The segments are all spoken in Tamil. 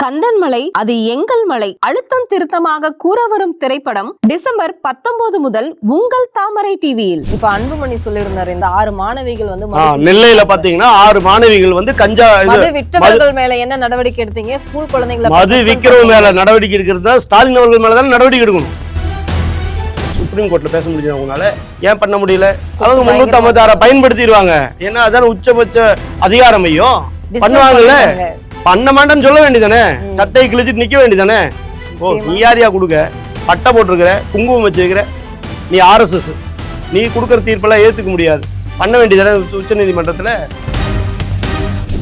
கந்தன் மலை அது எங்கள் மலை அழுத்தம் திருத்தமாக கூற வரும் திரைப்படம் டிசம்பர் 19 முதல் உங்கள் தாமரை டிவியில். இப்ப அன்புமணி சொல்லியிருந்தாரு, இந்த 6 மாணவிகள் வந்து நெல்லையில பாத்தீங்கன்னா 6 மாணவிகள் வந்து கஞ்சா விற்றவர்கள் மேல என்ன நடவடிக்கை எடுத்தீங்க? ஸ்கூல் குழந்தைங்களை மது விற்கிறவங்க மேல நடவடிக்கை எடுக்கிறது தான் ஸ்டாலின் அவர்கள் மேலதான் நடவடிக்கை எடுக்கணும். சுப்ரீம் கோர்ட்ல பேச முடியாது, அவங்களால ஏன் பண்ண முடியல? அவங்க 356 பயன்படுத்திடுவாங்க. ஏன்னா அதான உச்சபட்ச அதிகாரம் ஐயோ பண்ணுவாங்கல்ல. பண்ண மாட்டேன்னு சொல்ல வேண்டியதானே, சட்டையை கிழிச்சிட்டு நிக்க வேண்டியதானே. ஓ நீ யாரியா கொடுக்க, பட்டை போட்டிருக்கிற, குங்குமம் வச்சிருக்கிற, நீ RSS, நீ கொடுக்குற தீர்ப்பெல்லாம் ஏத்துக்க முடியாது. பண்ண வேண்டியதானே உச்ச நீதிமன்றத்துல.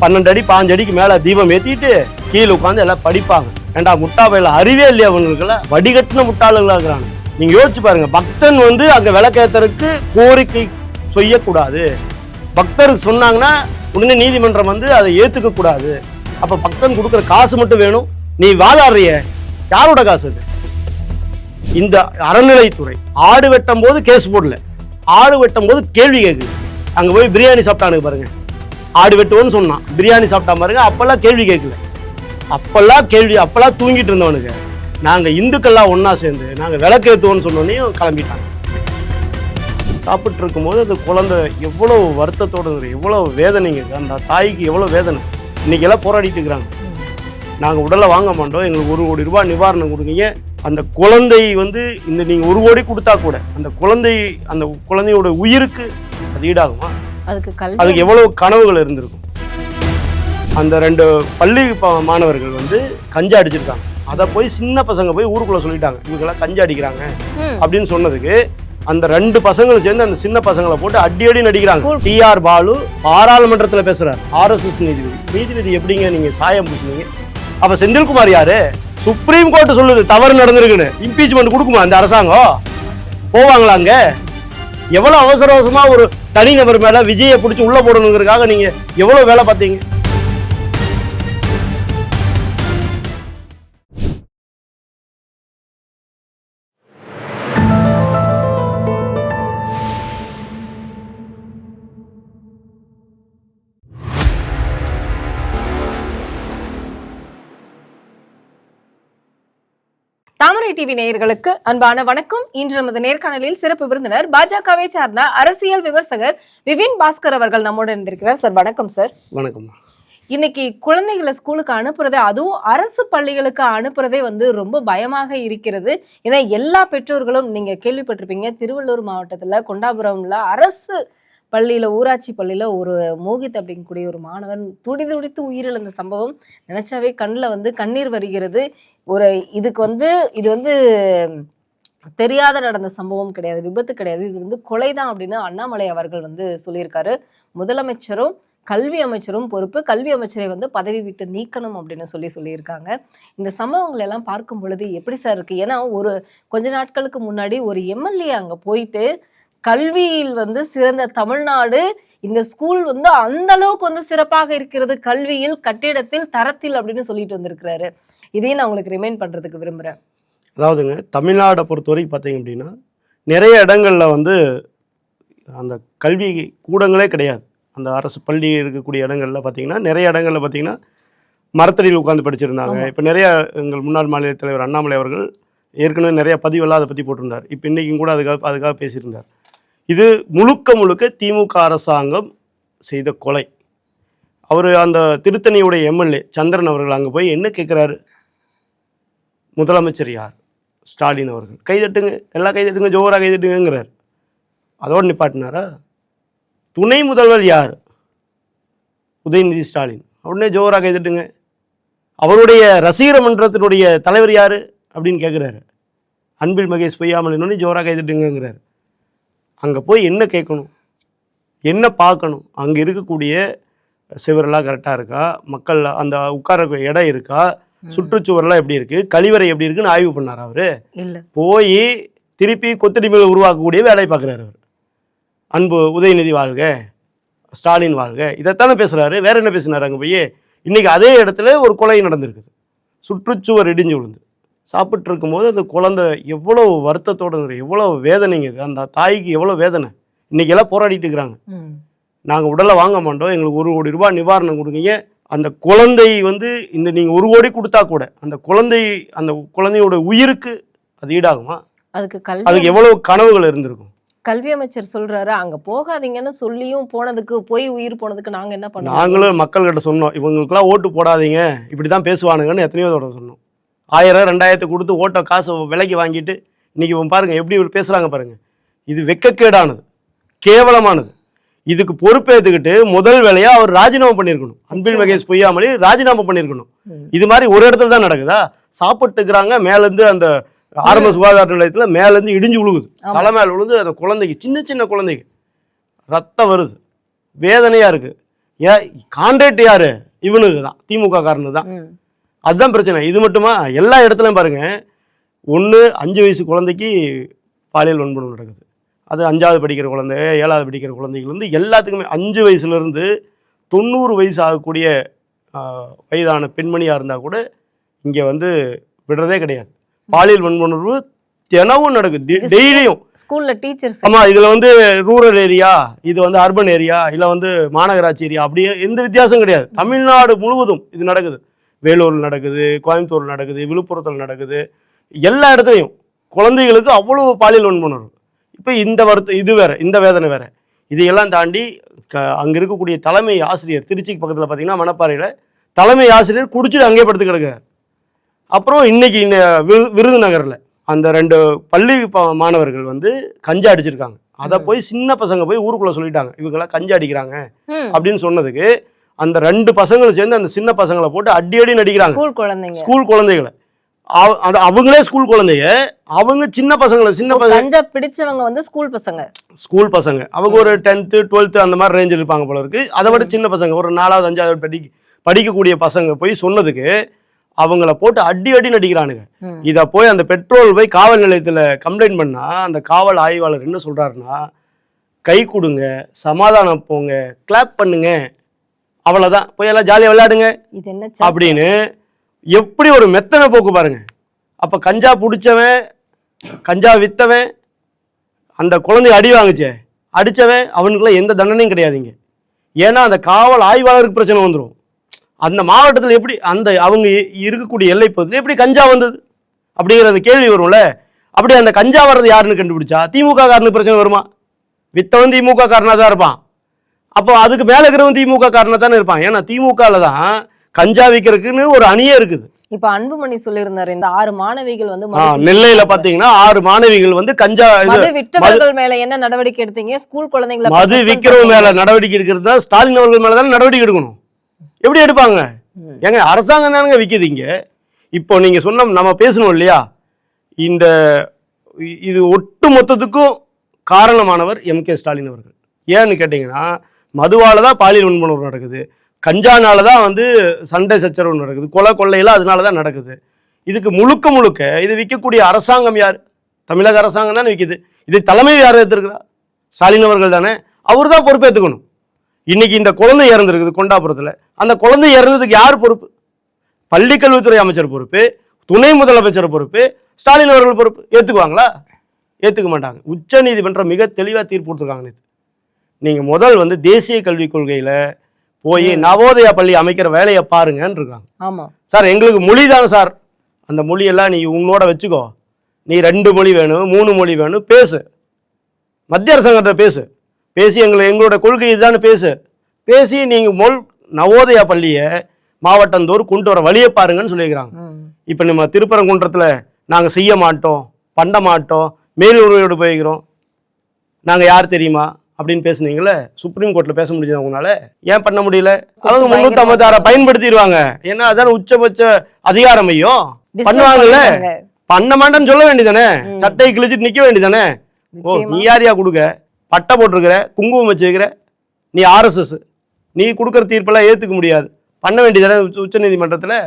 12 அடி 5 அடிக்கு மேல தீபம் ஏத்திட்டு கீழே உட்காந்து எல்லாம் படிப்பாங்க. ஏண்டா முட்டா பயில அறிவே இல்லையா அவங்களுக்குலாம்? வடிகட்டின முட்டாளர்களா இருக்கிறாங்க. நீங்க யோசிச்சு பாருங்க, பக்தன் வந்து அங்க விளக்கேத்தருக்கு கோரிக்கை செய்யக்கூடாது. பக்தருக்கு சொன்னாங்கன்னா உடனே நீதிமன்றம் வந்து அதை ஏத்துக்க கூடாது. அப்ப பக்தன் கொடுக்குற காசு மட்டும் வேணும். நீ வாதாடுறிய, யாரோட காசு அது? இந்த அறநிலைத்துறை ஆடு வெட்டும் போது கேஸ் போடல, ஆடு வெட்டும் போது கேள்வி கேட்குது. அங்க போய் பிரியாணி சாப்பிட்டானுங்க பாருங்க, ஆடு வெட்டுவோன்னு சொன்னான், பிரியாணி சாப்பிட்டா பாருங்க. அப்பெல்லாம் கேள்வி கேட்கல, அப்பெல்லாம் தூங்கிட்டு இருந்தவனுங்க. நாங்க இந்துக்கள்லாம் ஒன்னா சேர்ந்து நாங்க விளக்கேற்றுவோம்னு சொன்னோன்னையும் கிளம்பிட்டாங்க. சாப்பிட்டு இருக்கும்போது அந்த குழந்தை எவ்வளவு வருத்தத்தோடு, எவ்வளவு வேதனைங்க, அந்த தாய்க்கு எவ்வளவு வேதனை. இன்னைக்கு எல்லாம் போராடிட்டு இருக்கிறாங்க. நாங்க உடலை வாங்க மாட்டோம், எங்களுக்கு 1 கோடி ரூபாய் நிவாரணம் கொடுங்க. அந்த குழந்தை வந்து இந்த நீங்க 1 கோடி கொடுத்தா கூட அந்த குழந்தையோட உயிருக்கு அது ஈடாகுமா? அதுக்கு எவ்வளவு கனவுகள் இருந்திருக்கும். அந்த 2 பள்ளி மாணவர்கள் வந்து கஞ்சா அடிச்சிருக்காங்க. அதை போய் சின்ன பசங்க போய் ஊருக்குள்ள சொல்லிட்டாங்க, இவங்கெல்லாம் கஞ்சா அடிக்கிறாங்க அப்படின்னு சொன்னதுக்கு அந்த 2 பசங்களும் சேர்ந்து அந்த சின்ன பசங்களை போட்டு அடி நடிக்கிறாங்க. TR பாலு பாராளுமன்றத்துல பேசுறாரு, RSS நீதிபதி எப்படிங்க நீங்க சாயம் பூசுனீங்க? அப்ப செந்தில்குமார் யாரு? சுப்ரீம் கோர்ட் சொல்லுது தவறு நடந்திருக்குன்னு. இம்பீச்மெண்ட் கொடுக்குமா அந்த அரசாங்கம்? போவாங்களா அங்க? எவ்வளவு அவசரமா ஒரு தனிநபர் மேல விஜயை பிடிச்சி உள்ள போடணுங்கிறதுக்காக நீங்க எவ்வளவு வேலை பார்த்தீங்க? தாமரை டிவி நேயர்களுக்கு அன்பான வணக்கம். இன்று நமது நேர்காணலில் சிறப்பு விருந்தினர் பாஜகவை சார்ந்த அரசியல் விமர்சகர் விபின் பாஸ்கர் அவர்கள் நம்மோடு இருந்திருக்கிறார். சார் வணக்கம். சார் வணக்கம். இன்னைக்கு குழந்தைகளை ஸ்கூலுக்கு அனுப்புறதே, அதுவும் அரசு பள்ளிகளுக்கு அனுப்புறதே வந்து ரொம்ப பயமாக இருக்கிறது. ஏன்னா எல்லா பெற்றோர்களும் நீங்க கேள்விப்பட்டிருப்பீங்க, திருவள்ளூர் மாவட்டத்துல கொண்டாபுரம்ல அரசு பள்ளியில, ஊராட்சி பள்ளியில ஒரு மோகித் அப்படிங்கக்கூடிய ஒரு மாணவன் துடிதுடித்து உயிரிழந்த சம்பவம் நினைச்சாவே கண்ணில் வந்து கண்ணீர் வருகிறது. இது வந்து தெரியாத நடந்த சம்பவம் கிடையாது, விபத்து கிடையாது, இது வந்து கொலைதான் அப்படின்னு அண்ணாமலை அவர்கள் வந்து சொல்லியிருக்காரு. முதலமைச்சரும் கல்வி அமைச்சரும் பொறுப்பு, கல்வி அமைச்சரை வந்து பதவி விட்டு நீக்கணும் அப்படின்னு சொல்லியிருக்காங்க. இந்த சம்பவங்கள் எல்லாம் பார்க்கும் பொழுது எப்படி சார் இருக்கு? ஏன்னா கொஞ்ச நாட்களுக்கு முன்னாடி ஒரு MLA அங்க போயிட்டு கல்வியில் வந்து சிறந்த தமிழ்நாடு, இந்த ஸ்கூல் வந்து அந்த அளவுக்கு வந்து சிறப்பாக இருக்கிறது கல்வியில், கட்டிடத்தில், தரத்தில் அப்படின்னு சொல்லிட்டு வந்திருக்கிறாரு. இதையும் நான் உங்களுக்கு ரிமைண்ட் பண்றதுக்கு விரும்புறேன். அதாவதுங்க, தமிழ்நாடை பொறுத்தவரைக்கும் பார்த்தீங்க அப்படின்னா நிறைய இடங்கள்ல வந்து அந்த கல்வி கூடங்களே கிடையாது. அந்த அரசு பள்ளி இருக்கக்கூடிய இடங்கள்ல பார்த்தீங்கன்னா நிறைய இடங்கள்ல பார்த்தீங்கன்னா மரத்தடியில் உட்காந்து படிச்சிருந்தாங்க. இப்போ நிறைய எங்கள் முன்னாள் மாநில தலைவர் அண்ணாமலை அவர்கள் ஏற்கனவே நிறைய பதிவெல்லாம் அதை பற்றி போட்டிருந்தார். இப்போ இன்றைக்கும் கூட அதுக்காக பேசியிருந்தார். இது முழுக்க திமுக அரசாங்கம் செய்த கொலை. அவர் அந்த திருத்தணியுடைய MLA சந்திரன் அவர்கள் அங்கே போய் என்ன கேட்குறாரு? முதலமைச்சர் யார்? ஸ்டாலின் அவர்கள். கைதட்டுங்க, எல்லாம் கைதட்டுங்க, ஜோராக கைதட்டுங்கிறார். அதோடு நிப்பாட்டினாரா? துணை முதல்வர் யார்? உதயநிதி ஸ்டாலின். உடனே ஜோராக கைதட்டுங்க. அவருடைய ரசிகர் மன்றத்தினுடைய தலைவர் யார் அப்படின்னு கேட்குறாரு. அன்பில் மகேஷ் பொய்யாமல் இன்னொன்று ஜோராக கைதட்டுங்கிறாரு. அங்கே போய் என்ன கேட்கணும், என்ன பார்க்கணும்? அங்கே இருக்கக்கூடிய சிவரெல்லாம் கரெக்டாக இருக்கா, மக்கள் அந்த உட்கார இடம் இருக்கா, சுற்றுச்சுவரெல்லாம் எப்படி இருக்கு, கழிவறை எப்படி இருக்குன்னு ஆய்வு பண்ணார் அவரு? இல்லை. போய் திருப்பி கொத்தடிமைகளை உருவாக்கக்கூடிய வேலையை பார்க்குறாரு அவர். அன்பு உதயநிதி வாழ்க, ஸ்டாலின் வாழ்க, இதைத்தானே பேசுகிறாரு. வேற என்ன பேசினார்? அங்கே போய் இன்னைக்கு அதே இடத்துல ஒரு கொலை நடந்திருக்குது. சுற்றுச்சுவர் இடிஞ்சு விழுந்து சாப்பிட்டு இருக்கும்போது அந்த குழந்தை எவ்வளவு வருத்தத்தோடு, எவ்வளவு வேதனைங்க, அந்த தாய்க்கு எவ்வளவு வேதனை. இன்னைக்கு எல்லாம் போராடிட்டு இருக்கிறாங்க. நாங்க உடலை வாங்க மாட்டோம், எங்களுக்கு 1 கோடி ரூபாய் நிவாரணம் கொடுங்க. அந்த குழந்தை வந்து இந்த நீங்க 1 கோடி கொடுத்தா கூட அந்த குழந்தையோட உயிருக்கு அது ஈடாகுமா? அதுக்கு எவ்வளவு கனவுகள் இருந்திருக்கும். கல்வி அமைச்சர் சொல்றாரு அங்க போகாதீங்கன்னு சொல்லியும் போய் உயிர் போனதுக்கு நாங்க என்ன பண்ணோம்? நாங்களும் மக்கள்கிட்ட சொன்னோம், இவங்களுக்குலாம் ஓட்டு போடாதீங்க, இப்படிதான் பேசுவானுங்கன்னு எத்தனையோ தடவை சொன்னோம். 1000 2000 கொடுத்து ஓட்ட காசு விலைக்கு வாங்கிட்டு இன்னைக்கு பாருங்க எப்படி பேசுறாங்க பாருங்க. இது வெக்கக்கேடானது, கேவலமானது. இதுக்கு பொறுப்பேற்றுக்கிட்டு முதல் வேலையா அவர் ராஜினாமா பண்ணியிருக்கணும். அன்பில் மகேஷ் பொய்யாமொழி ராஜினாமா பண்ணியிருக்கணும். இது மாதிரி ஒரு இடத்துல தான் நடக்குதா? சாப்பிட்டுக்கிறாங்க, மேலேருந்து அந்த ஆரம்ப சுகாதார நிலையத்தில் மேலேருந்து இடிஞ்சு விழுகுது, தலை மேல விழுந்து அந்த குழந்தைக்கு, சின்ன குழந்தைக்கு ரத்தம் வருது, வேதனையா இருக்கு. கான்ட்ராக்ட் யாரு? இவனுக்கு தான், திமுக காரனு தான். அதுதான் பிரச்சனை. இது மட்டுமா? எல்லா இடத்துலையும் பாருங்க, 5 வயசு குழந்தைக்கு பாலியல் வன்கொடுமை நடக்குது. அது 5வது படிக்கிற குழந்தை, 7வது படிக்கிற குழந்தைகள் வந்து எல்லாத்துக்குமே 5 வயசுலேருந்து 90 வயசு ஆகக்கூடிய வயதான பெண்மணியாக இருந்தால் கூட இங்கே வந்து விடுறதே கிடையாது. பாலியல் வன்கொடுமை தினமும் நடக்குது, டெய்லியும் ஸ்கூல்ல டீச்சர்ஸ். ஆமாம், இதில் வந்து ரூரல் ஏரியா, இது வந்து அர்பன் ஏரியா, இல்லை வந்து மாநகராட்சி ஏரியா, அப்படியே எந்த வித்தியாசம் கிடையாது. தமிழ்நாடு முழுவதும் இது நடக்குது. வேலூரில் நடக்குது, கோயம்புத்தூர் நடக்குது, விழுப்புரத்தில் நடக்குது, எல்லா இடத்துலையும் குழந்தைகளுக்கு அவ்வளவு பாலியல் வன்கொடுமை. இப்போ இந்த வருத்தம் இது வேற, இந்த வேதனை வேற. இதையெல்லாம் தாண்டி அங்கே இருக்கக்கூடிய தலைமை ஆசிரியர், திருச்சிக்கு பக்கத்தில் பார்த்தீங்கன்னா மணப்பாறையில் தலைமை ஆசிரியர் குடிச்சிட்டு அங்கே படுத்து கிடக்கார். அப்புறம் இன்னைக்கு விருதுநகரில் அந்த 2 பள்ளி மாணவர்கள் வந்து கஞ்சா அடிச்சிருக்காங்க. அதை போய் சின்ன பசங்க போய் ஊருக்குள்ள சொல்லிட்டாங்க, இவங்கெல்லாம் கஞ்சா அடிக்கிறாங்க அப்படின்னு சொன்னதுக்கு அந்த 2 பசங்களும் சேர்ந்து அந்த சின்ன பசங்களை போட்டு அடி நடிக்கிறாங்க. ஸ்கூல் குழந்தைகளை, அவங்களே ஸ்கூல் குழந்தைங்க, அவங்க சின்ன பசங்க பிடிச்சவங்க வந்து ஸ்கூல் பசங்க அவங்க ஒரு 10th 12th அந்த மாதிரி ரேஞ்சில் இருப்பாங்க போல இருக்கு. அதை விட சின்ன பசங்க ஒரு 4வது 5வது படிக்கக்கூடிய பசங்க போய் சொன்னதுக்கு அவங்கள போட்டு அடி நடிக்கிறானுங்க. இதை போய் அந்த பெட்ரோல் போய் காவல் நிலையத்தில் கம்ப்ளைண்ட் பண்ணா அந்த காவல் ஆய்வாளர் என்ன சொல்றாருன்னா, கை கொடுங்க, சமாதானம் போங்க, கிளாப் பண்ணுங்க, அவ்வளவுதான், போய் எல்லாம் ஜாலியா விளையாடுங்க அப்படின்னு எப்படி ஒரு மெத்தனை போக்கு பாருங்க. அப்ப கஞ்சா பிடிச்சவன், கஞ்சா வித்தவன், அந்த குழந்தைய அடி வாங்குச்சே அடிச்சவன், அவனுக்குலாம் எந்த தண்டனையும் கிடையாதுங்க. ஏன்னா அந்த காவல் ஆய்வாளருக்கு பிரச்சனை வந்துடும். அந்த மாவட்டத்தில் எப்படி அந்த அவங்க இருக்கக்கூடிய எல்லை பகுதியில் எப்படி கஞ்சா வந்தது அப்படிங்கிற கேள்வி வரும்ல. அப்படி அந்த கஞ்சா வர்றது யாருன்னு கண்டுபிடிச்சா திமுக காரனுக்கு பிரச்சனை வருமா? வித்தவன் திமுக காரனா தான் இருப்பான். அப்போ அதுக்கு மேல இருக்கிறவன் திமுக காரனா தானே இருப்பான். ஏன்னா திமுகல தான் கஞ்சா விற்கிறதுக்குன்னு ஒரு அணியே இருக்குது. இப்ப அன்புமணி சொல்லியிருந்தாரு, இந்த 6 மாணவிகள் வந்து நெல்லையில பாத்தீங்கன்னா 6 மாணவிகள் வந்து கஞ்சா விற்றவர்கள் மேல என்ன நடவடிக்கை எடுத்தீங்க? ஸ்கூல் குழந்தைங்களை மது விற்கிறவங்க மேல நடவடிக்கை எடுக்கிறதா ஸ்டாலின் அவர்கள் மேலதான் நடவடிக்கை எடுக்கணும். எப்படி எடுப்பாங்க? ஏங்க அரசாங்கம் தானுங்க விற்கிதுங்க. இப்போ நீங்க சொன்ன நம்ம பேசணும் இல்லையா, இந்த இது ஒட்டு மொத்தத்துக்கும் காரணமானவர் MK ஸ்டாலின் அவர்கள். ஏன்னு கேட்டீங்கன்னா, மதுவால தான் பாலியல் வன்கொடுமை நடக்குது, கஞ்சானால தான் வந்து சண்டை சச்சரவு நடக்குது, கொள்ளையெல்லாம் அதனால தான் நடக்குது. இதுக்கு முழுக்க இது விற்கக்கூடிய அரசாங்கம் யார்? தமிழக அரசாங்கம் தானே விற்கிது. இது தலைமை யார் எடுத்திருக்கிறா? ஸ்டாலின் அவர்கள் தானே. அவர் தான் பொறுப்பேற்றுக்கணும். இன்னைக்கு இந்த குழந்தை இறந்துருக்குது கொண்டாபுரத்தில், அந்த குழந்தை இறந்ததுக்கு யார் பொறுப்பு? பள்ளிக்கல்வித்துறை அமைச்சர் பொறுப்பு, துணை முதலமைச்சர் பொறுப்பு, ஸ்டாலின் அவர்கள் பொறுப்பு. ஏற்றுக்குவாங்களா? ஏற்றுக்க மாட்டாங்க. உச்ச நீதிமன்றம் மிக தெளிவாக தீர்ப்பு கொடுத்துருக்காங்க. நீங்கள் முதல் வந்து தேசிய கல்விக் கொள்கையில் போய் நவோதயா பள்ளி அமைக்கிற வேலையை பாருங்கன்னு இருக்காங்க. ஆமாம் சார், எங்களுக்கு மொழி தானே சார், அந்த மொழியெல்லாம் நீ உன்னோட வச்சுக்கோ, நீ 2 மொழி வேணும் 3 மொழி வேணும் பேசு, மத்திய அரசாங்கத்தை பேசி எங்களோட கொள்கை இதுதான்னு பேசி நீங்கள் நவோதயா பள்ளியை மாவட்டந்தோறும் கொண்டு வர வழியை பாருங்கன்னு சொல்லியிருக்கிறாங்க. இப்போ நம்ம திருப்பரங்குன்றத்தில் நாங்கள் செய்ய மாட்டோம், பண்ண மாட்டோம், மேலுரிமையோடு போய்க்கிறோம், நாங்கள் யார் தெரியுமா அப்படின்னு பேசுனீங்களே, சுப்ரீம் கோர்ட்டில் பேச முடிஞ்சது அவங்களால. ஏன் பண்ண முடியல? அவங்க 356 பயன்படுத்திடுவாங்க. ஏன்னா அதான் உச்சபட்ச அதிகாரம் ஐயோ. பண்ணுவாங்கல்ல, பண்ண மாட்டேன்னு சொல்ல வேண்டியதானே, சட்டையை கிழிச்சிட்டு நிற்க வேண்டியதானே. ஓ, நீ யாரையா கொடுக்க, பட்டை போட்டிருக்கிற, குங்குமம் வச்சுக்கிற, நீ RSS, நீ கொடுக்குற தீர்ப்பெல்லாம் ஏற்றுக்க முடியாது, பண்ண வேண்டியதானே. உச்ச நீதிமன்றத்தில்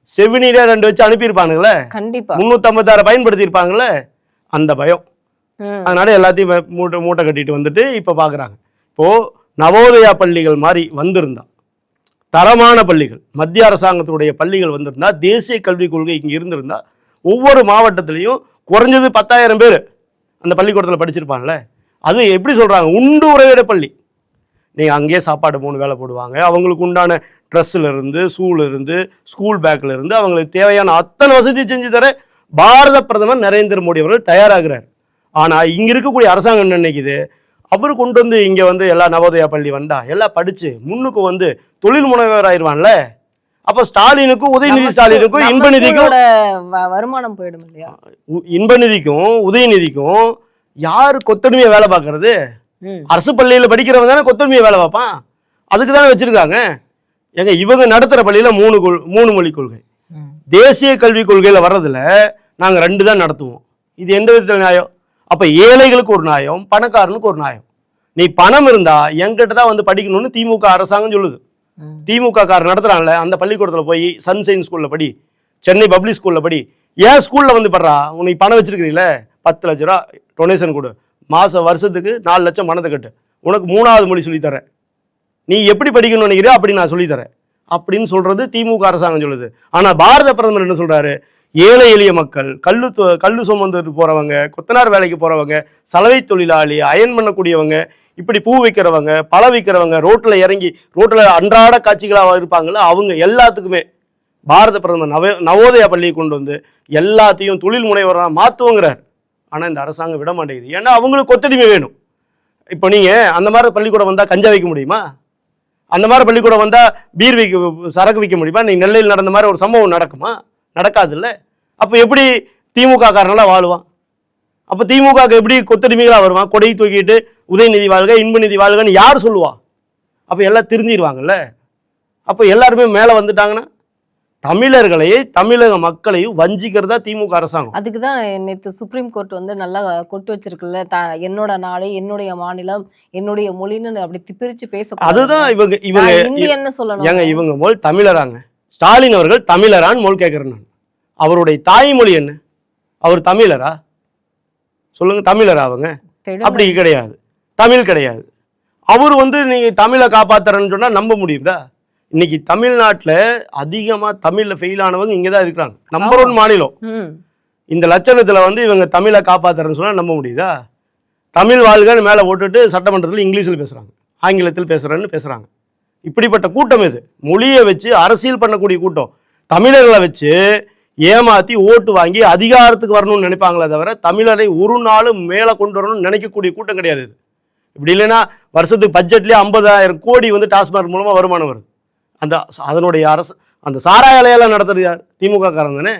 செவினிலே 2 வச்சு அனுப்பியிருப்பானுங்களே, கண்டிப்பா 356 பயன்படுத்தியிருப்பாங்களே, அந்த பயம். அதனால எல்லாத்தையும் மூட்டை கட்டிட்டு வந்துட்டு இப்போ பார்க்குறாங்க. இப்போது நவோதயா பள்ளிகள் மாதிரி வந்திருந்தா, தரமான பள்ளிகள், மத்திய அரசாங்கத்துடைய பள்ளிகள் வந்திருந்தா, தேசிய கல்விக் கொள்கை இங்கே இருந்திருந்தா, ஒவ்வொரு மாவட்டத்திலையும் குறைஞ்சது 10,000 பேர் அந்த பள்ளிக்கூடத்தில் படிச்சிருப்பாங்கல்ல. அது எப்படி சொல்கிறாங்க, உண்டு உறைவிட பள்ளி. நீங்கள் அங்கேயே சாப்பாடு 3 வேளை போடுவாங்க. அவங்களுக்கு உண்டான ட்ரெஸ்ஸில் இருந்து ஷூல இருந்து ஸ்கூல் பேக்கில் இருந்து அவங்களுக்கு தேவையான அத்தனை வசதி செஞ்சு தர பாரத பிரதமர் நரேந்திர மோடி அவர்கள் தயாராகிறார். ஆனால் இங்கே இருக்கக்கூடிய அரசாங்கம் என்ன நினைக்குது, அவர் கொண்டு வந்து இங்கே வந்து எல்லா நவோதயா பள்ளி வந்தா எல்லாம் படித்து முன்னுக்கு வந்து தொழில் முனைவர் ஆயிடுவான்ல. அப்போ ஸ்டாலினுக்கும் உதயநிதி ஸ்டாலினுக்கும் இன்பநிதிக்கும் வருமானம் போயிடும் இல்லையா? இன்பநிதிக்கும் உதயநிதிக்கும் யார் கொத்தடிமையை வேலை பார்க்கறது? அரசு பள்ளியில் படிக்கிறவங்க தானே கொத்தடிமையை வேலை பார்ப்பான். அதுக்கு தானே வச்சிருக்காங்க. ஏங்க இவங்க நடத்துகிற பள்ளியில் 3 மொழி கொள்கை, தேசிய கல்விக் கொள்கையில் வர்றதுல நாங்கள் 2 தான் நடத்துவோம். இது எந்த விதத்தில் நியாயம்? அப்போ ஏழைகளுக்கு ஒரு நியாயம், பணக்காரனுக்கு ஒரு நியாயம். நீ பணம் இருந்தா என்கிட்ட தான் வந்து படிக்கணும்னு திமுக அரசாங்கம் சொல்லுது. திமுக காரர் நடத்துறான்ல, அந்த பள்ளிக்கூடத்தில் போய் சன்ஷைன் ஸ்கூலில் படி, சென்னை பப்ளிக் ஸ்கூலில் படி. ஏன் ஸ்கூலில் வந்து படுறா, உனக்கு பணம் வச்சிருக்கிறீங்களே 10 லட்ச ரூபா டொனேஷன் கொடு, வருஷத்துக்கு 4 லட்சம் பணத்தை கட்டு, உனக்கு 3வது மொழி சொல்லித்தரேன், நீ எப்படி படிக்கணும்னு நினைக்கிறியோ அப்படி நான் சொல்லித்தரேன் அப்படின்னு சொல்றது திமுக அரசாங்கம் சொல்லுது. ஆனால் பாரத பிரதமர் என்ன சொல்றாரு, ஏழை எளிய மக்கள், கல்லு சுமந்துட்டு போறவங்க, கொத்தனார் வேலைக்கு போறவங்க, சலவை தொழிலாளி, அயன் பண்ணக்கூடியவங்க, இப்படி பூ விற்கிறவங்க, பழ விற்கிறவங்க, ரோட்டில் அன்றாட காட்சிகளாக இருப்பாங்கல்ல, அவங்க எல்லாத்துக்குமே பாரத பிரதமர் நவோதயா பள்ளியை கொண்டு வந்து எல்லாத்தையும் தொழில் முனைவராக மாற்றுவோங்கிறார். ஆனால் இந்த அரசாங்கம் விட மாட்டேங்குது. ஏன்னா அவங்களுக்கு கொத்தடிமை வேணும். இப்போ நீங்கள் அந்த மாதிரி பள்ளிக்கூடம் வந்தால் கஞ்சா வைக்க முடியுமா? அந்த மாதிரி பள்ளிக்கூடம் வந்தால் பீர் சரக்கு விற்க முடியுமா? நீங்கள் நெல்லையில் நடந்த மாதிரி ஒரு சம்பவம் நடக்குமா? நடக்காதுல்ல. அப்போ எப்படி திமுக காரனால வாழுவான்? அப்போ திமுகவுக்கு எப்படி கொத்தடிமைகளாக வருவான்? கொடை தூக்கிட்டு உதயநிதி வாழ்க, இன்பநிதி வாழ்கன்னு யார் சொல்லுவா? அப்போ எல்லாம் திருந்திடுவாங்கல்ல. அப்போ எல்லாருமே மேலே வந்துட்டாங்கன்னா தமிழர்களையும் தமிழக மக்களையும் வஞ்சிக்கிறதா திமுக அரசாங்கம். அதுக்கு தான் நேற்று சுப்ரீம் கோர்ட் வந்து நல்லா கொட்டு வச்சிருக்குல்ல, என்னோட நாடு, என்னுடைய மாநிலம், என்னுடைய மொழின்னு அப்படி பிரிச்சு பேச. அதுதான் இவங்க என்ன சொல்லணும், ஏங்க இவங்க மொழி தமிழராங்க. ஸ்டாலின் அவர்கள் தமிழரான்னு மொழி கேட்கிறேன் நான். அவருடைய தாய்மொழி என்ன? அவர் தமிழரா? சொல்லுங்க, தமிழரா அவங்க? அப்படி கிடையாது, தமிழ் கிடையாது. அவர் வந்து நீங்க தமிழை காப்பாத்துறன்னு சொன்னா நம்ப முடியுதா? இன்னைக்கு தமிழ்நாட்டில் அதிகமாக தமிழில் ஃபெயில் ஆனவங்க இங்கே தான் இருக்கிறாங்க. நம்பர் 1 மாநிலம். இந்த லட்சணத்தில் வந்து இவங்க தமிழை காப்பாற்றுறேன்னு சொன்னால் நம்ப முடியுதா? தமிழ் வாழ்கன்னு மேலே போட்டுட்டு சட்டமன்றத்தில் இங்கிலீஷில் பேசுகிறாங்க, ஆங்கிலத்தில் பேசுகிறேன்னு பேசுகிறாங்க. இப்படிப்பட்ட கூட்டம் இது. மொழியை வச்சு அரசியல் பண்ணக்கூடிய கூட்டம். தமிழர்களை வச்சு ஏமாற்றி ஓட்டு வாங்கி அதிகாரத்துக்கு வரணும்னு நினைப்பாங்களே தவிர தமிழரை ஒரு நாளும் மேலே கொண்டு வரணும்னு நினைக்கக்கூடிய கூட்டம் கிடையாது இது. இப்படி இல்லைன்னா வருஷத்துக்கு பட்ஜெட்லேயே 50,000 கோடி வந்து டாஸ்மாக் மூலமாக வருமானம் வருது. அதனுடைய அரசு அந்த சாராய ஆலையெல்லாம் நடத்துறது யார்? திமுக காரன் தானே.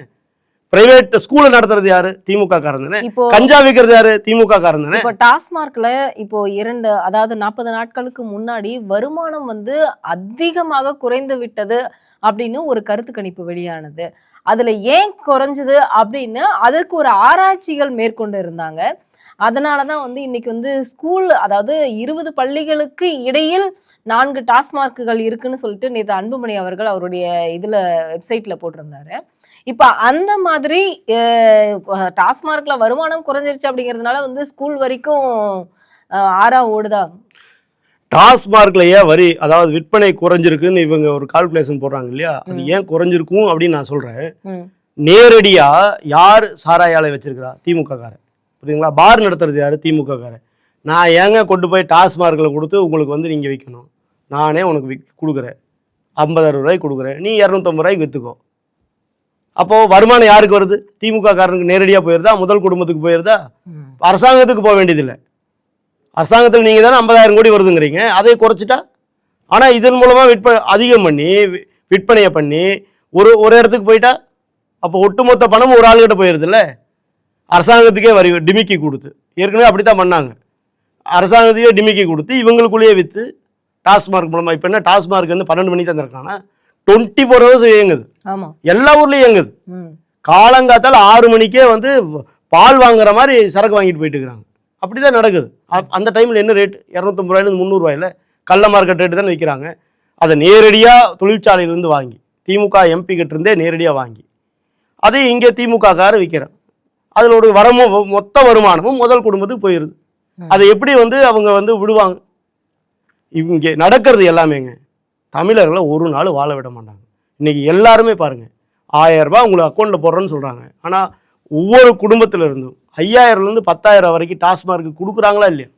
பிரைவேட் ஸ்கூல்ல நடத்துறது யாரு? திமுக காரன் தானே. கஞ்சா விற்கிறது யாரு? திமுக காரன் தானே. இப்போ டாஸ்மார்க்ல இப்போ 40 நாட்களுக்கு முன்னாடி வருமானம் வந்து அதிகமாக குறைந்து விட்டது அப்படின்னு ஒரு கருத்து கணிப்பு வெளியானது. அதுல ஏன் குறைஞ்சது அப்படின்னு அதற்கு ஒரு ஆராய்ச்சிகள் மேற்கொண்டு இருந்தாங்க. அதனாலதான் வந்து இன்னைக்கு வந்து ஸ்கூல், அதாவது 20 பள்ளிகளுக்கு இடையில் 4 டாஸ்மார்க்குகள் இருக்குன்னு சொல்லிட்டு நேற்று அன்புமணி அவர்கள் அவருடைய இதுல வெப்சைட்ல போட்டிருந்தாரு. இப்ப அந்த மாதிரி டாஸ்மார்க்ல வருமானம் குறைஞ்சிருச்சு அப்படிங்கிறதுனால வந்து ஸ்கூல் வரைக்கும் ஆறா ஓடுதா? டாஸ்மார்க்ல ஏன் வரி, அதாவது விற்பனை குறைஞ்சிருக்குன்னு இவங்க ஒரு கால்குலேஷன் போடுறாங்க இல்லையா, அது ஏன் குறைஞ்சிருக்கும் அப்படின்னு நான் சொல்றேன். நேரடியா யார் சாராய ஆலை வச்சிருக்கிறா? திமுக காரன். புரியுதுங்களா? பார் நடத்துறது யாரு? திமுக காரன். நான் ஏங்க கொண்டு போய் டாஸ்மார்க்கில் கொடுத்து உங்களுக்கு வந்து நீங்கள் விற்கணும், நானே உனக்கு கொடுக்குறேன், 50-60 ரூபாய்க்கு கொடுக்குறேன், நீ 250 ரூபாய்க்கு விற்றுக்கோ. அப்போது வருமானம் யாருக்கு வருது? திமுக காரனுக்கு நேரடியாக போயிருதா? முதல் குடும்பத்துக்கு போயிருதா? அரசாங்கத்துக்கு போக வேண்டியதில்லை. அரசாங்கத்தில் நீங்கள் தானே 50,000 கோடி வருதுங்கிறீங்க, அதை குறைச்சிட்டா. ஆனால் இதன் மூலமாக அதிகம் பண்ணி விற்பனையை பண்ணி ஒரு இடத்துக்கு போயிட்டா அப்போ ஒட்டுமொத்த பணமும் ஒரு ஆளுகிட்ட போயிருதுல்ல. அரசாங்கத்துக்கே வரி டிமிக்கி கொடுத்து, ஏற்கனவே அப்படி தான் பண்ணாங்க, அரசாங்கத்துக்கே டிமிக்கி கொடுத்து இவங்களுக்குள்ளேயே விற்று டாஸ்மார்க் மூலமாக. இப்போ என்ன டாஸ்மார்க் வந்து 12 மணிக்கு தந்திருக்காங்கன்னா 24 ஹவர்ஸ் இயங்குது. எல்லா ஊர்லேயும் இயங்குது. காலங்காத்தால் 6 மணிக்கே வந்து பால் வாங்குற மாதிரி சரக்கு வாங்கிட்டு போயிட்டு இருக்கிறாங்க. அப்படி தான் நடக்குது. அந்த டைமில் என்ன ரேட்? 250 ரூபாயிலேருந்து 300 ரூபாயில் கள்ள மார்க்கெட் ரேட்டு தானே விற்கிறாங்க. அதை நேரடியாக தொழிற்சாலையிலேருந்து வாங்கி திமுக எம்பி கிட்ட இருந்தே நேரடியாக வாங்கி அதை இங்கே திமுக கார விற்கிறாங்க. அதில் ஒரு மொத்த வருமானமும் முதல் குடும்பத்துக்கு போயிடுது. அதை எப்படி வந்து அவங்க வந்து விடுவாங்க? இங்கே நடக்கிறது எல்லாமேங்க தமிழர்களை ஒரு நாள் வாழ விட மாட்டாங்க. இன்னைக்கு எல்லாருமே பாருங்க, 1000 ரூபாய் உங்களுக்கு அக்கௌண்ட்டில் போடுறேன்னு சொல்கிறாங்க. ஆனால் ஒவ்வொரு குடும்பத்தில் இருந்தும் 5000லேருந்து 10,000 வரைக்கும் டாஸ்மார்க்கு கொடுக்குறாங்களா இல்லையா?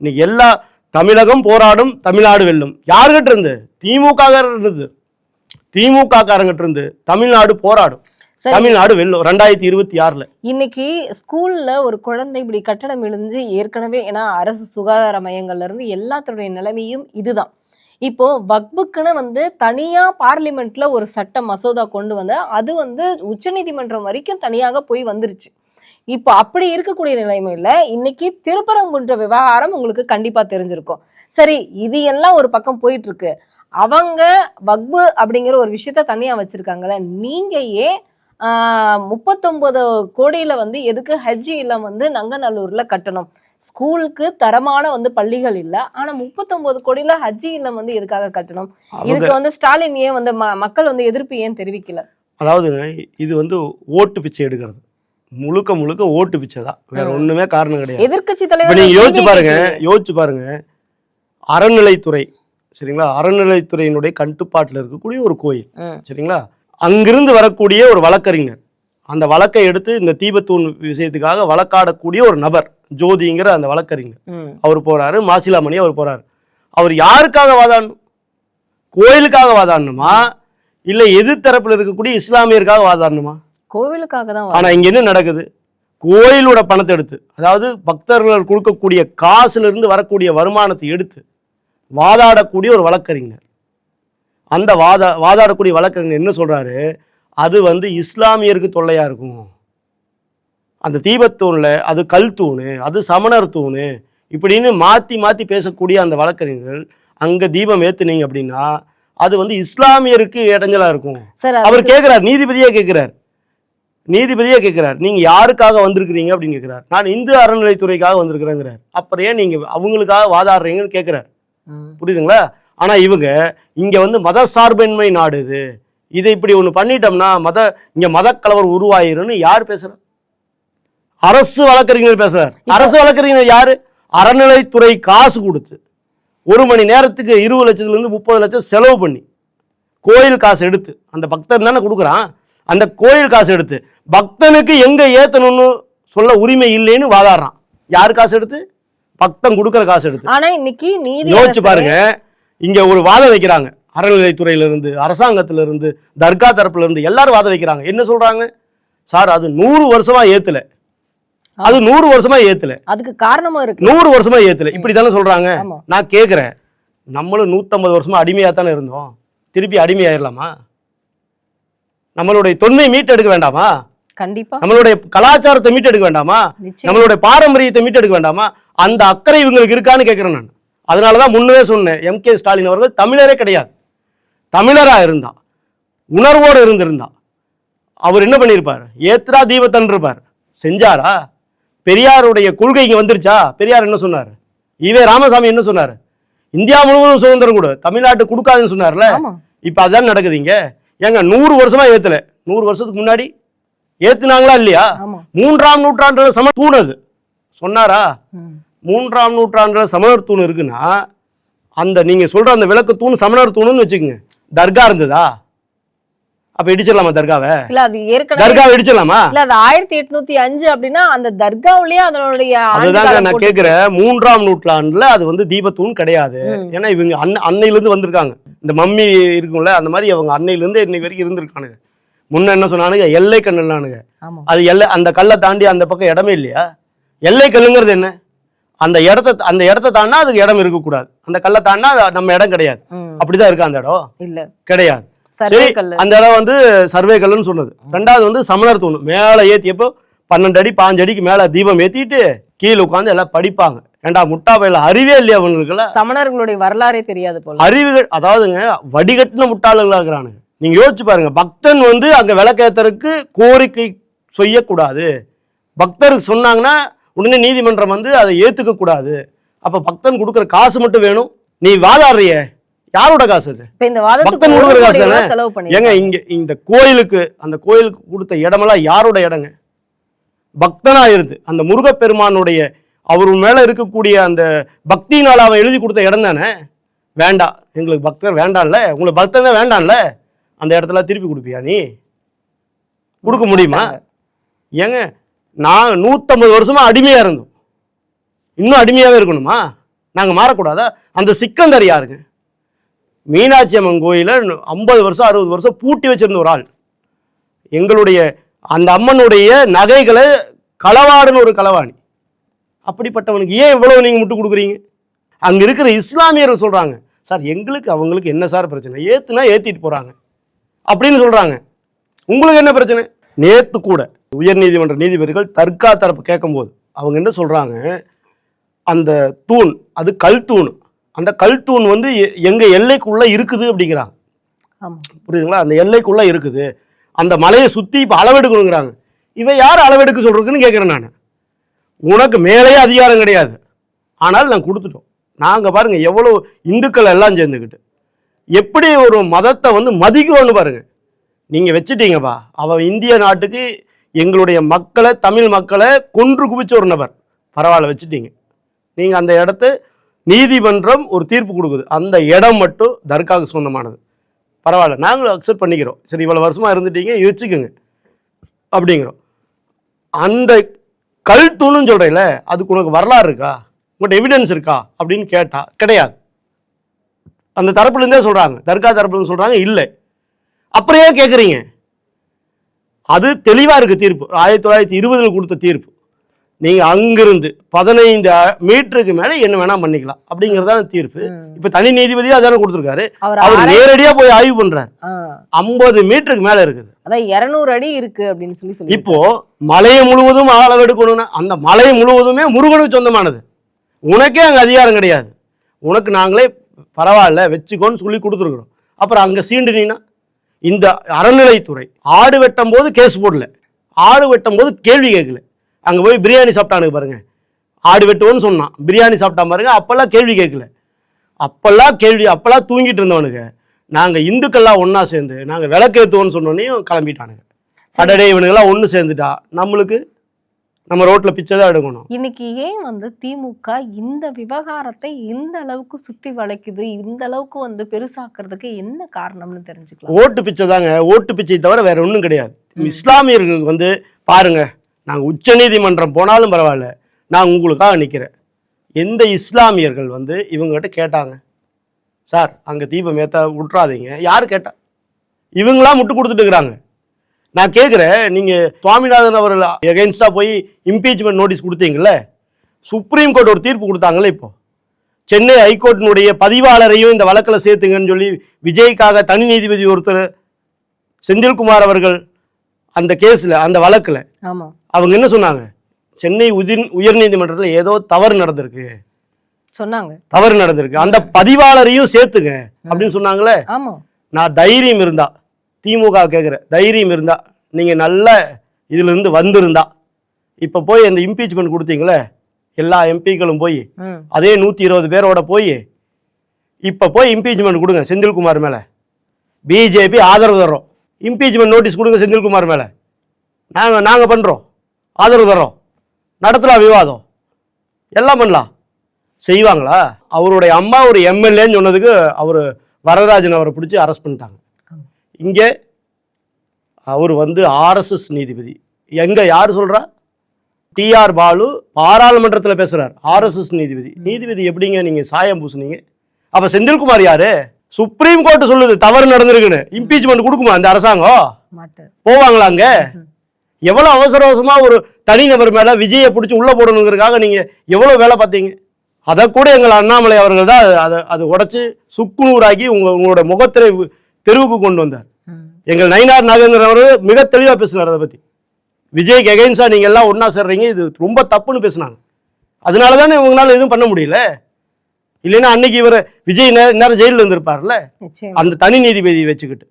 இன்னைக்கு எல்லா தமிழகம் போராடும், தமிழ்நாடு வெல்லும். யாருகிட்ட இருந்து? திமுக இருந்தது. திமுக காரங்கிட்ட இருந்து தமிழ்நாடு போராடும், தமிழ்நாடு வெல்லும் 2026. இன்னைக்கு ஸ்கூல்ல ஒரு குழந்தை இப்படி கட்டடம் விழுந்து ஏற்கனவே, ஏன்னா அரசு சுகாதார மையங்கள்ல இருந்து எல்லாத்துடைய நிலைமையும் இதுதான். இப்போ வக்புக்குன்னு வந்து தனியா பார்லிமெண்ட்ல ஒரு சட்ட மசோதா கொண்டு வந்து அது வந்து உச்சநீதிமன்றம் வரைக்கும் தனியாக போய் வந்துருச்சு. இப்போ அப்படி இருக்கக்கூடிய நிலைமையில இன்னைக்கு திருப்பரங்குன்ற விவகாரம் உங்களுக்கு கண்டிப்பா தெரிஞ்சிருக்கும். சரி, இது எல்லாம் ஒரு பக்கம் போயிட்டு இருக்கு. அவங்க வக்பு அப்படிங்கிற ஒரு விஷயத்த தனியா வச்சிருக்காங்கல்ல, நீங்க ஏன் 39 கோடியில வந்து எதுக்கு ஹஜ்ஜி இல்லம் வந்து நங்கநல்லூர்ல கட்டணும்? ஸ்கூலுக்கு தரமான வந்து பள்ளிகள் இல்ல, ஆனா 39 கோடியில ஹஜ்ஜி இல்லம் வந்து எதுக்காக கட்டணும்? இதுக்கு வந்து ஸ்டாலின் ஏன் வந்து மக்கள் வந்து எதிர்ப்பு ஏன் தெரிவிக்கல? அதாவது இது வந்து ஓட்டு பிச்சை எடுக்கிறது, முழுக்க முழுக்க ஓட்டு பிச்சை தான், வேற ஒண்ணுமே காரணம் கிடையாது. எதிர்க்கட்சி தலைவர் நீங்க யோசிச்சு பாருங்க, அறநிலைத்துறை சரிங்களா, அறநிலைத்துறையினுடைய கட்டுப்பாட்டுல இருக்கக்கூடிய ஒரு கோயில் சரிங்களா, அங்கிருந்து வரக்கூடிய ஒரு வழக்கறிஞர், அந்த வழக்கை எடுத்து இந்த தீபத்தூண் விஷயத்துக்காக வழக்காடக்கூடிய ஒரு நபர் ஜோதிங்கிற அந்த வழக்கறிஞர் அவர் போறாரு, மாசிலாமணி அவர் போறாரு. அவர் யாருக்காக வாதாடணும்? கோயிலுக்காக வாதாடணுமா இல்ல எதிர்த்தரப்புல இருக்கக்கூடிய இஸ்லாமியருக்காக வாதாடணுமா? கோவிலுக்காக தான். ஆனா இங்க என்ன நடக்குது? கோயிலோட பணத்தை எடுத்து, அதாவது பக்தர்கள் கொடுக்கக்கூடிய காசுல இருந்து வரக்கூடிய வருமானத்தை எடுத்து வாதாடக்கூடிய ஒரு வழக்கறிஞர், அந்த வாதாடக்கூடிய வழக்கறிஞர் என்ன சொல்றாரு? அது வந்து இஸ்லாமியருக்கு தொல்லையா இருக்கும், அந்த தீபத்தூண்ல அது கல் தூணு, அது சமணர் தூணு இப்படின்னு மாத்தி மாத்தி பேசக்கூடிய அந்த வழக்கறிஞர்கள் அங்க தீபம் ஏத்துனீங்க அப்படின்னா அது வந்து இஸ்லாமியருக்கு இடைஞ்சலா இருக்கும். அவர் கேட்கிறார், நீதிபதியே கேட்கிறார், நீங்க யாருக்காக வந்திருக்கிறீங்க அப்படின்னு கேட்கிறார். நான் இந்து அறநிலைத்துறைக்காக வந்திருக்கிறேங்கிறார். அப்புறம் ஏன் நீங்க அவங்களுக்காக வாதாடுறீங்கன்னு கேட்கிறார். புரியுதுங்களா? ஆனா இவங்க இங்க வந்து மத சார்பின்மை நாடு இது, இதை இப்படி ஒண்ணு பண்ணிட்டோம்னா இங்க மதக்கலவர் உருவாயிருன்னு யார் பேசுற? அரசு வழக்கறிஞர் பேசுறார். அரசு வழக்கறிஞர் யாரு? அறநிலைத்துறை காசு கொடுத்து 1 மணி நேரத்துக்கு 20 லட்சத்துல இருந்து 30 லட்சம் செலவு பண்ணி கோயில் காசு எடுத்து, அந்த பக்தர் தானே கொடுக்குறான், அந்த கோயில் காசு எடுத்து பக்தனுக்கு எங்க ஏத்தணும்னு சொல்ல உரிமை இல்லைன்னு வாதாடுறான். யார் காசு எடுத்து? பக்தன் கொடுக்குற காசு எடுத்து. ஆனா இன்னைக்கு நீதி யோசிச்சு பாருங்க, இங்க ஒரு வாதம் வைக்கிறாங்க, அறநிலைத்துறையில இருந்து, அரசாங்கத்துல இருந்து, தர்கா தரப்புல இருந்து எல்லாரும் வாதம் வைக்கிறாங்க. என்ன சொல்றாங்க? சார் அது 100 வருஷமா ஏத்துல, அது 100 வருஷமா ஏத்துல, அதுக்கு காரணமா இருக்கு, 100 வருஷமா ஏத்துல, இப்படி தானே சொல்றாங்க. நான் கேக்குறேன், நம்மளும் 150 வருஷமா அடிமையா தானே இருந்தோம், திருப்பி அடிமையாயிரலாமா? நம்மளுடைய தொன்மை மீட்டெடுக்க வேண்டாமா? கண்டிப்பா. நம்மளுடைய கலாச்சாரத்தை மீட்டெடுக்க வேண்டாமா? நம்மளுடைய பாரம்பரியத்தை மீட்டெடுக்க வேண்டாமா? அந்த அக்கறை இவங்களுக்கு இருக்கான்னு கேட்கிறேன் நான். அதனாலதான் முன்னே சொன்னேன், எம்.கே. ஸ்டாலின் அவர்கள் தமிழரே கிடையாது. தமிழரா இருந்தா, உணர்வோடு இருந்திருந்தா அவர் என்ன பண்ணியிருப்பார்? ஏத்ரா தீபத்தன் இருப்பார். செஞ்சாரா? பெரியாருடைய கொள்கை இங்க வந்துருச்சா? பெரியார் என்ன சொன்னார்? ஈவே ராமசாமி என்ன சொன்னார்? இந்தியா முழுவதும் சுதந்திரம் கொடு, தமிழ்நாட்டுக்கு கொடுக்காதுன்னு சொன்னார்ல. இப்ப அதான் நடக்குது இங்க. ஏங்க 100 வருஷமா ஏத்தல, 100 வருஷத்துக்கு முன்னாடி ஏத்துனாங்களா இல்லையா? 3ஆம் நூற்றாண்டுல சமண தூண் அது சொன்னாரா? 3ஆம் நூற்றாண்டுல சமணர் தூண் இருக்குன்னா அந்த நீங்க சொல்ற அந்த விளக்கு தூண் சமணர் தூணுன்னு வச்சுக்கோங்க. தர்கா இருந்ததா? அப்ப இடிச்சிடலாமா தர்காவை? இல்ல அது ஏற்கனவே தர்காவை இடிச்சிடலாமா? இல்ல அது 1805 அப்படின்னா அந்த தர்காவுலயே அதனுடைய அதுதாங்க நான் கேக்குறேன். 3ஆம் நூற்றாண்டுல அது வந்து தீபத்தூண் கிடையாது. ஏன்னா இவங்க அன்னையில இருந்து வந்திருக்காங்க. இந்த மம்மி இருக்கும்ல, அந்த மாதிரி அவங்க அன்னையில இருந்து இன்னைக்கு வரைக்கும் இருந்திருக்கானுங்க. முன்ன என்ன சொன்னானுங்க? எல்லை கல்லுனானுங்க. அது அந்த கல்லை தாண்டி அந்த பக்கம் இடமே இல்லையா? எல்லை கல்லுங்கிறது என்ன? அந்த இடத்தை தாண்டா அதுக்கு இடம் இருக்கக்கூடாது, அந்த கல்லை தாண்டா நம்ம இடம் கிடையாது. அப்படிதான் இருக்கா அந்த இடம்? இல்ல கிடையாது. சரி, அந்த இடம் வந்து சர்வே கல்லுன்னு சொன்னது. 2வது வந்து சமணர் தூண் மேல ஏத்தியப்போ 12 அடி 5 அடிக்கு மேல தீபம் ஏத்திட்டு கீழே உட்காந்து எல்லாம் படிப்பாங்க. ஏண்டா முட்டா பையில அறிவே இல்லையா அவங்களுக்குல? சமணர்களுடைய வரலாறே தெரியாது போல. அறிவுகள், அதாவதுங்க வடிகட்டின முட்டாளர்களா இருக்கிறானுங்க. நீங்க யோசிச்சு பாருங்க, பக்தன் வந்து அங்க விளக்கேத்தருக்கு கோரிக்கை செய்யக்கூடாது, பக்தருக்கு சொன்னாங்கன்னா உடனே நீதிமன்றம் வந்து அதை ஏத்துக்க கூடாது. அப்ப பக்தன் கொடுக்குற காசு மட்டும் வேணும். நீ வாதாடுறிய, யாரோட காசு அது? பக்தன் கொடுக்குற காசு தானே. ஏங்க இங்க இந்த கோயிலுக்கு, அந்த கோயிலுக்கு கொடுத்த இடமெல்லாம் யாரோட இடங்க? பக்தனா இருந்து அந்த முருகப்பெருமானுடைய அவர் மேல இருக்கக்கூடிய அந்த பக்தினால அவன் எழுதி கொடுத்த இடம் தானே. வேண்டாம், எங்களுக்கு பக்தர் வேண்டாம்ல, உங்களுக்கு பக்தர் தான் வேண்டாம்ல, அந்த இடத்துல திருப்பி கொடுப்பியா? நீ கொடுக்க முடியுமா? ஏங்க நான் 150 வருஷமா அடிமையா இருந்தோம், இன்னும் அடிமையாவே இருக்கணுமா? நாங்கள் மாறக்கூடாதா? அந்த சிக்கந்தர் யாருங்க? மீனாட்சி அம்மன் கோயிலை 50 வருஷம் 60 வருஷம் பூட்டி வச்சிருந்த ஒரு ஆள். எங்களுடைய அந்த அம்மனுடைய நகைகளை களவாடுன்னு ஒரு களவாணி. அப்படிப்பட்டவனுக்கு ஏன் இவ்வளவு நீங்கள் முட்டு கொடுக்குறீங்க? அங்கே இருக்கிற இஸ்லாமியர்கள் சொல்கிறாங்க, சார் எங்களுக்கு அவங்களுக்கு என்ன சார் பிரச்சனை, ஏற்றுனா ஏற்றிட்டு போகிறாங்க அப்படின்னு சொல்கிறாங்க. உங்களுக்கு என்ன பிரச்சனை? நேற்று கூட உயர்நீதிமன்ற நீதிபதிகள் தர்கா தரப்பு கேட்கும்போது அவங்க என்ன சொல்கிறாங்க, அந்த தூண் அது கல் தூண், அந்த கல் தூண் வந்து எங்கள் எல்லைக்குள்ளே இருக்குது அப்படிங்கிறாங்க. புரியுதுங்களா? அந்த எல்லைக்குள்ளே இருக்குது, அந்த மலையை சுற்றி இப்போ அளவெடுக்கணுங்கிறாங்க. இவன் யார் அளவெடுக்க சொல்கிறதுன்னு கேட்குறேன் நான். உனக்கு மேலேயே அதிகாரம் கிடையாது, ஆனால் நாங்கள் கொடுத்துட்டோம். நாங்கள் பாருங்கள் எவ்வளோ இந்துக்கள் எல்லாம் சேர்ந்துக்கிட்டு எப்படி ஒரு மதத்தை வந்து மதிக்கிறோன்னு பாருங்கள். நீங்கள் வச்சுட்டீங்கப்பா, அவன் இந்திய நாட்டுக்கு எங்களுடைய மக்களை, தமிழ் மக்களை கொன்று குவிச்ச ஒரு நபர், பரவாயில்ல வச்சுட்டீங்க. நீங்கள் அந்த இடத்த நீதிமன்றம் ஒரு தீர்ப்பு கொடுக்குது, அந்த இடம் மட்டும் தர்காவுக்கு சொந்தமானது, பரவாயில்ல நாங்களும் அக்செப்ட் பண்ணிக்கிறோம், சரி இவ்வளோ வருஷமாக இருந்துட்டீங்க வச்சுக்கோங்க அப்படிங்கிறோம். அந்த கல் தூணுன்னு சொல்கிறீங்களே, அதுக்கு உனக்கு வரலாறு இருக்கா, உங்கள்கிட்ட எவிடன்ஸ் இருக்கா அப்படின்னு கேட்டால் கிடையாது. அந்த தரப்புலேருந்தே சொல்கிறாங்க, தர்கா தரப்புலேருந்து சொல்கிறாங்க இல்லை. அப்புறம் ஏன் கேட்குறீங்க? அது தெளிவாக இருக்குது தீர்ப்பு, 1920 கொடுத்த தீர்ப்பு. நீங்கள் அங்கிருந்து 15 மீட்டருக்கு மேலே என்ன வேணால் பண்ணிக்கலாம் அப்படிங்கிறதான தீர்ப்பு. இப்போ தனி நீதிபதியாக அதான கொடுத்துருக்காரு, அவர் நேரடியாக போய் ஆய்வு பண்ணுறாரு. 50 மீட்டருக்கு மேலே இருக்குது, அதான் 200 அடி இருக்கு அப்படின்னு சொல்லி இப்போ மலையை முழுவதும் அளவெடுக்கணும்னா அந்த மலை முழுவதுமே முருகனுக்கு சொந்தமானது. உனக்கே அங்கே அதிகாரம் கிடையாது, உனக்கு நாங்களே பரவாயில்ல வச்சுக்கோன்னு சொல்லி கொடுத்துருக்குறோம். அப்புறம் அங்கே சீண்டுனீன்னா இந்த அறநிலைத்துறை ஆடு வெட்டும் போது கேஸ் போடல, ஆடு வெட்டும் போது கேள்வி கேட்கல. அங்கே போய் பிரியாணி சாப்பிட்டானுங்க பாருங்க, ஆடு வெட்டுவோன்னு சொன்னான், பிரியாணி சாப்பிட்டா பாருங்க, அப்பெல்லாம் கேள்வி கேட்கல. அப்பெல்லாம் தூங்கிட்டு இருந்தவனுங்க. நாங்கள் இந்துக்கள்லாம் ஒன்றா சேர்ந்து நாங்கள் விளக்கேற்றுவோன்னு சொன்னோன்னையும் கிளம்பிட்டானுங்க. அடடே இவனுங்கெல்லாம் ஒன்று சேர்ந்துட்டா நம்மளுக்கு நம்ம ரோட்டில் பிச்சை தான் எடுக்கணும். இன்னைக்கு ஏன் வந்து திமுக இந்த விவகாரத்தை இந்த அளவுக்கு சுற்றி வளைக்குது, இந்த அளவுக்கு வந்து பெருசாக்குறதுக்கு என்ன காரணம்னு தெரிஞ்சுக்கலாம். ஓட்டு பிச்சை தாங்க, ஓட்டு பிச்சை தவிர வேற ஒன்றும் கிடையாது. இஸ்லாமியர்களுக்கு வந்து பாருங்க, நாங்கள் உச்ச நீதிமன்றம் போனாலும் பரவாயில்ல, நான் உங்களுக்காக நிற்கிறேன். எந்த இஸ்லாமியர்கள் வந்து இவங்ககிட்ட கேட்டாங்க, சார் அங்கே தீபம் ஏற்ற விட்றாதீங்க, யார் கேட்டா? இவங்களாம் முட்டு கொடுத்துட்டு இருக்கிறாங்க. நான் கேட்குறேன், நீங்கள் சுவாமிநாதன் அவர்கள் எகென்ஸ்டாக போய் இம்பீச்மெண்ட் நோட்டீஸ் கொடுத்தீங்களே, சுப்ரீம் கோர்ட் ஒரு தீர்ப்பு கொடுத்தாங்களே, இப்போ சென்னை ஹைகோர்ட்டினுடைய பதிவாளரையும் இந்த வழக்கில் சேர்த்துங்கன்னு சொல்லி விஜய்க்காக தனி நீதிபதி ஒருத்தர் செந்தில்குமார் அவர்கள் அந்த கேஸில் அந்த வழக்கில் அவங்க என்ன சொன்னாங்க, சென்னை உயர்நீதிமன்றத்தில் ஏதோ தவறு நடந்திருக்கு சொன்னாங்க, தவறு நடந்திருக்கு, அந்த பதிவாளரையும் சேர்த்துங்க அப்படின்னு சொன்னாங்களே. நான் தைரியம் இருந்தா, திமுக கேட்குற தைரியம் இருந்தா, நீங்கள் நல்ல இதிலிருந்து வந்திருந்தா இப்போ போய் அந்த இம்பீச்மெண்ட் கொடுத்தீங்களே, எல்லா எம்பிக்களும் போய் அதே 120 பேரோட போய் இப்போ போய் இம்பீச்மெண்ட் கொடுங்க செந்தில்குமார் மேலே, பிஜேபி ஆதரவு தர்றோம், இம்பீச்மெண்ட் நோட்டீஸ் கொடுங்க செந்தில்குமார் மேலே, நாங்கள் பண்ணுறோம், ஆதரவு தர்றோம், நடத்தலாம் விவாதம், எல்லாம் பண்ணலாம். செய்வாங்களா? அவருடைய அம்மா ஒரு எம்எல்ஏன்னு சொன்னதுக்கு அவர் வரதராஜன் அவரை பிடிச்சி அரெஸ்ட் பண்ணிட்டாங்க. இங்கே அவர் வந்து ஆர்எஸ்எஸ் நீதிபதி. எங்கே யார் சொல்கிறா? டிஆர் பாலு பாராளுமன்றத்தில் பேசுகிறார், ஆர்எஸ்எஸ் நீதிபதி. நீதிபதி எப்படிங்க நீங்கள் சாயம் பூசுனீங்க? அப்போ செந்தில்குமார் யாரு? சுப்ரீம் கோர்ட் சொல்லுது தவறு நடந்திருக்குன்னு, இம்பீச்மெண்ட் கொடுக்குமா அந்த அரசாங்கம்? போவாங்களாங்க? எவ்வளோ அவசர அவசரமாக ஒரு தனிநபர் மேலே விஜயை பிடிச்சி உள்ளே போடணுங்கிறதுக்காக நீங்கள் எவ்வளோ வேலை பார்த்தீங்க? அதை கூட எங்கள் அண்ணாமலை அவர்கள் தான் அதை உடைச்சு சுக்குநூறாக்கி உங்களோட முகத்திரை தெருவுக்கு கொண்டு வந்தார். எங்கள் நயினார் நாகேந்திரன் மிக தெளிவாக பேசினார் அதை பற்றி. விஜய்க்கு எகைன்ஸ்டா நீங்கள் எல்லாம் ஒன்றா சேர்றீங்க, இது ரொம்ப தப்புன்னு பேசினாங்க. அதனால தானே இவங்களால எதுவும் பண்ண முடியல. இல்லைன்னா அன்னைக்கு இவர் விஜய் நேரம் ஜெயிலில் இருந்திருப்பார்ல, அந்த தனி நீதிபதியை வச்சுக்கிட்டு.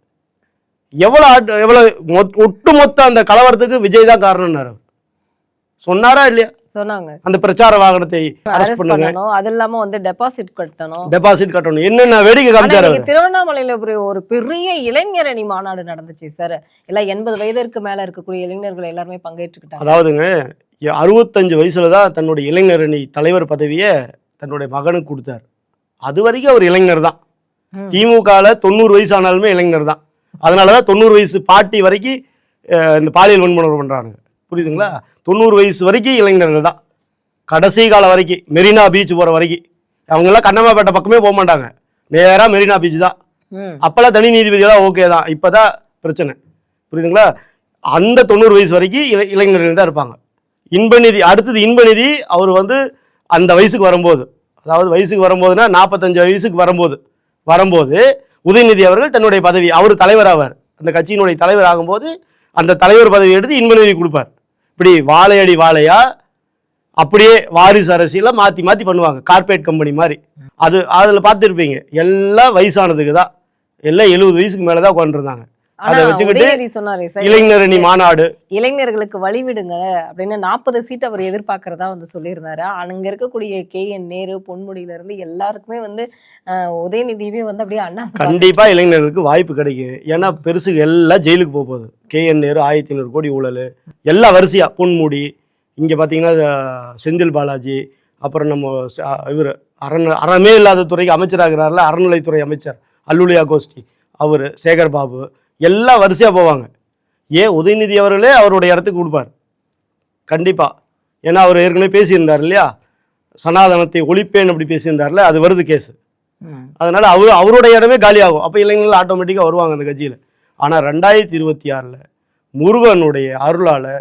எவ்வளோ ஒட்டுமொத்த அந்த கலவரத்துக்கு விஜய் தான் காரணம்னாரு. சொன்னாரா இல்லையா? சொன்னாங்க. அந்த பிரச்சார வாகனத்தை அரெஸ்ட் பண்ணுங்க, அது இல்லாம வந்து டெபாசிட் கட்டணும், என்னென்ன வேடிக்கை காமிச்சாரு. திருவண்ணாமலையில ஒரு பெரிய இளைஞர் அணி மாநாடு நடந்துச்சு சார். எல்லாம் 80 வயதிற்கு மேல இருக்கக்கூடிய இளைஞர்கள் எல்லாருமே பங்கேற்றுக்கிட்டாங்க. அதாவதுங்க 65 வயசுல தான் தன்னுடைய இளைஞர் அணி தலைவர் பதவியை தன்னுடைய மகனுக்கு கொடுத்தாரு. அது வரைக்கும் அவர் இளைஞர் தான். திமுகல 90 வயசு ஆனாலுமே இளைஞர் தான். அதனாலதான் 90 வயசு பாட்டி வரைக்கும் இந்த பாலியல் வன்முறை பண்றாங்க. புரியுதுங்களா? 90 வயசு வரைக்கும் இளைஞர்கள் தான், கடைசி காலம் வரைக்கும், மெரினா பீச் போகிற வரைக்கும் அவங்கெல்லாம் கண்ணம்மாப்பேட்டை பக்கமே போக மாட்டாங்க, நேரா மெரினா பீச் தான். அப்பெல்லாம் தனி நீதிபதியெல்லாம் ஓகே தான், இப்போதான் பிரச்சனை. புரியுதுங்களா? அந்த 90 வயசு வரைக்கும் இளைஞர்கள் தான் இருப்பாங்க. இன்பநிதி, அடுத்தது இன்பநிதி. அவர் வந்து அந்த வயசுக்கு வரும்போது, அதாவது வயசுக்கு வரும்போதுன்னா 45 வயசுக்கு வரும்போது உதயநிதி அவர்கள் தன்னுடைய பதவி, அவர் தலைவர் ஆவார், அந்த கட்சியினுடைய தலைவர் ஆகும்போது அந்த தலைவர் பதவி எடுத்து இன்பநிதி கொடுப்பார். இப்படி வாழையடி வாழையா அப்படியே வாரிசு அரசியல மாற்றி மாற்றி பண்ணுவாங்க, கார்பரேட் கம்பெனி மாதிரி. அதில் பார்த்துருப்பீங்க, எல்லாம் வயசானதுக்கு தான், எல்லாம் 70 வயசுக்கு மேலே தான் உட்காந்துருந்தாங்க. அதை வச்சுக்கிட்டு இளைஞரணி மாநாடு, இளைஞர்களுக்கு வழிவிடுங்க அப்படின்னு 40 சீட் அவர் எதிர்பார்க்கறதா வந்து சொல்லியிருந்தாரு. அங்க இருக்கக்கூடிய KN நேரு, பொன்முடியில இருந்து எல்லாருக்குமே வந்து உதயநிதியவே வந்து அப்படியே அண்ணா கண்டிப்பா இளைஞர்களுக்கு வாய்ப்பு கிடைக்கும். ஏன்னா பெருசு எல்லாம் ஜெயிலுக்கு போக போகுது. KN நேரு 1500 கோடி ஊழல், எல்லாம் வரிசையா. பொன்முடி, இங்க பாத்தீங்கன்னா செந்தில் பாலாஜி, அப்புறம் நம்ம இவர் அறமே இல்லாத துறைக்கு அமைச்சராகிறார்ல, அறநிலைத்துறை அமைச்சர் அல்லுலியா கோஷ்டி, அவர் சேகர் பாபு, எல்லாம் வரிசையாக போவாங்க. ஏன் உதயநிதி அவர்களே அவருடைய இடத்துக்கு கொடுப்பார் கண்டிப்பாக. ஏன்னா அவர் ஏற்கனவே பேசியிருந்தார் இல்லையா, சனாதனத்தை ஒழிப்பேன் அப்படி பேசியிருந்தார்ல, அது வருது கேஸு. அதனால் அவருடைய இடமே காலியாகும். அப்போ இளைஞர்கள் ஆட்டோமேட்டிக்காக வருவாங்க அந்த கட்சியில். ஆனால் 2026 முருகனுடைய அருளால்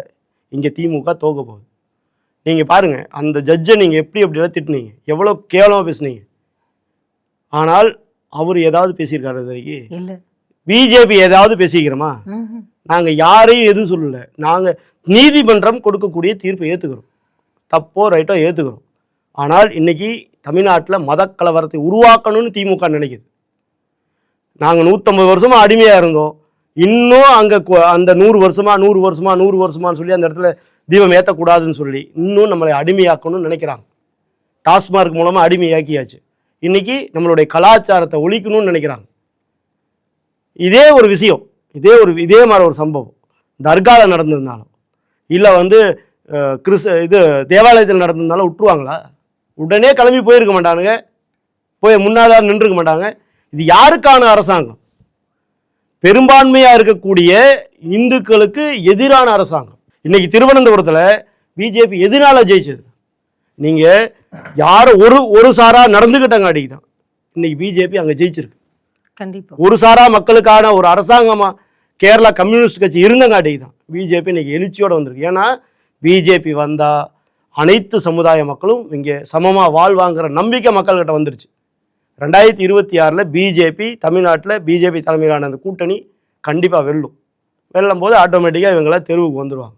இங்கே திமுக தோக்க போகுது. நீங்கள் பாருங்கள், அந்த ஜட்ஜை நீங்கள் எப்படிலாம் திட்டினீங்க, எவ்வளோ கேவலமாக பேசுனீங்க. ஆனால் அவர் ஏதாவது பேசியிருக்காரு இது வரைக்கும்? இல்லை. பிஜேபி ஏதாவது பேசிக்கிறோமா? நாங்கள் யாரையும் எதுவும் சொல்லலை. நாங்கள் நீதிமன்றம் கொடுக்கக்கூடிய தீர்ப்பை ஏற்றுக்கிறோம், தப்போ ரைட்டோ ஏற்றுக்கிறோம். ஆனால் இன்னைக்கு தமிழ்நாட்டில் மதக்கலவரத்தை உருவாக்கணும்னு திமுக நினைக்குது. நாங்கள் 150 வருஷமாக அடிமையாக இருந்தோம், இன்னும் அங்கே அந்த 100 வருஷமான்னு சொல்லி அந்த இடத்துல தீபம் ஏற்றக்கூடாதுன்னு சொல்லி இன்னும் நம்மளை அடிமையாக்கணும்னு நினைக்கிறாங்க. டாஸ்மார்க் மூலமாக அடிமையாக்கியாச்சு. இன்னைக்கு நம்மளுடைய கலாச்சாரத்தை ஒழிக்கணும்னு நினைக்கிறாங்க. இதே ஒரு விஷயம், இதே மாதிரி ஒரு சம்பவம் தர்காவில் நடந்திருந்தாலும், இல்லை வந்து தேவாலயத்தில் நடந்திருந்தாலும் விட்டுருவாங்களா? உடனே கிளம்பி போயிருக்க மாட்டானுங்க, போய் முன்னாடி நின்றுக்க மாட்டாங்க. இது யாருக்கான அரசாங்கம்? பெரும்பான்மையாக இருக்கக்கூடிய இந்துக்களுக்கு எதிரான அரசாங்கம். இன்னைக்கு திருவனந்தபுரத்தில் பிஜேபி எதனால ஜெயிச்சது? நீங்கள் யாரும் ஒரு சாரா நடந்துக்கிட்டங்காட்டிக்கு தான் இன்னைக்கு பிஜேபி அங்கே ஜெயிச்சிருக்கு. கண்டிப்பா ஒரு சாரா மக்களுக்கான ஒரு அரசாங்கமா கேரளா கம்யூனிஸ்ட் கட்சி இருந்தங்காட்டிக்கு தான் பிஜேபி இன்னைக்கு எழுச்சியோட வந்திருக்கு. ஏன்னா பிஜேபி வந்தா அனைத்து சமுதாய மக்களும் இங்கே சமமா வாழ்வாங்கிற நம்பிக்கை மக்கள்கிட்ட வந்துருச்சு. 2026 பிஜேபி தமிழ்நாட்டில் பிஜேபி தலைமையிலான அந்த கூட்டணி கண்டிப்பா வெல்லும் போது ஆட்டோமேட்டிக்காக இவங்களாம் தெருவுக்கு வந்துடுவாங்க.